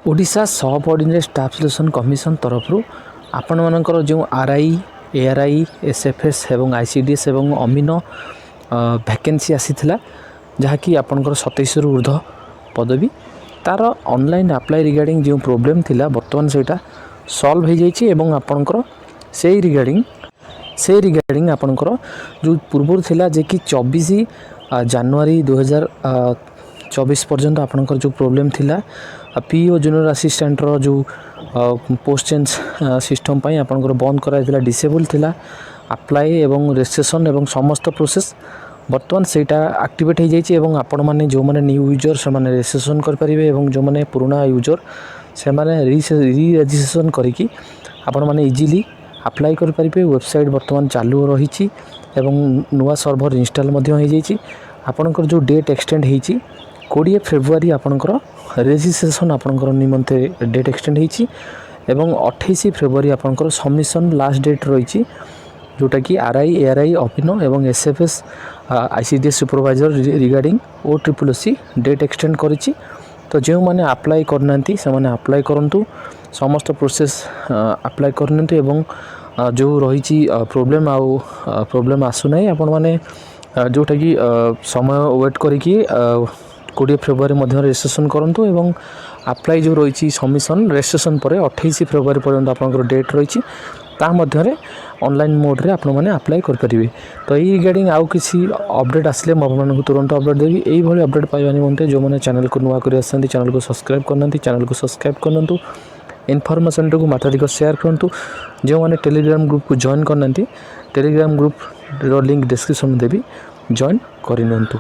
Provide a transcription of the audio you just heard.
Odisha सबअर्डिनेट staff selection commission तरफ आपण मानकर जो आरआई एआरआई एसएफएस एवं आईसीडीएस एवं अमीनो वैकेंसी आसीथिला जहाँकि आपणकर 27 रु ऊर्ध्व पदवी तार ऑनलाइन अप्लाई रिगार्डिंग जो प्रोब्लेम थिला वर्तमान सेटा सॉल्व हो जाइए एवं आपणकर से रिगार्डिंग आपणकर जो पूर्व थिला जे कि 24 जनवरी 2024 पर्यंत आपणकर जो प्रोब्लेम थिला पीओ जूनियर असिस्टेंट रो जो पोस्ट चेंज सिस्टम पाई आपणकर बंद कराइला डिसेबल थिला अप्लाई एवं रजिस्ट्रेशन एवं समस्त प्रोसेस बर्तमान सेटा एक्टिवेट हो जाइए एवं आपण माने जो माने न्यू यूजर से माने रजिस्ट्रेशन कर परिबे एवं जो माने पुराना यूजर से माने री रजिस्ट्रेशन करिकी आपण माने इजीली अप्लाई कर परिबे। वेबसाइट बर्तमान चालू रही एवं नुआ सर्वर इंस्टॉल मध्य हो जाइए। आपणकर जो डेट एक्सटेंड होईची 20 फेब्रुआरी आपणकर रजिस्ट्रेशन आपणकर निमंते डेट एक्सटेंड होईची एवं 28 फेब्रुआरी आपणकर सबमिशन लास्ट डेट रही जोटा कि आरआई एआरआई अभिनो एवं SFS ICDS supervisor regarding OSSC date extend करिछि। तो जो माने अप्लाई करना से माने अप्लाई करंतु समस्त प्रोसेस अप्लाई करनंतु एवं जो रही प्रोब्लेम प्रोब्लेम आसुना आपण माने जोटा कि समय वेट करिकी 20 फेब्रुआरी मध्य रजिस्ट्रेशन करंतु एवं अप्लाई जो रही सबमिशन रजिस्ट्रेशन पर 28 फेब्रुआरी पर्यंत आपंकर डेट रही ता मध्य ऑनलाइन मोड रे आपण माने अप्लाई कर परिबे। तो यही रिगार्डिंग आउ किसी अपडेट आसले मैं तुरंत अपडेट देवी। यही भाई अपडेट पाइबा निमंते जो मैंने चैनल को नुआ कर चैनल को सब्सक्राइब करना चैनल को सब्सक्राइब करनंतु इनफॉरमेशन को मात्राधिक शेयर करंतु। जो मैंने टेलीग्राम ग्रुप को जॉइन करना टेलीग्राम ग्रुप रो लिंक डिस्क्रिप्शन में देवी जॉइन करनियंतु।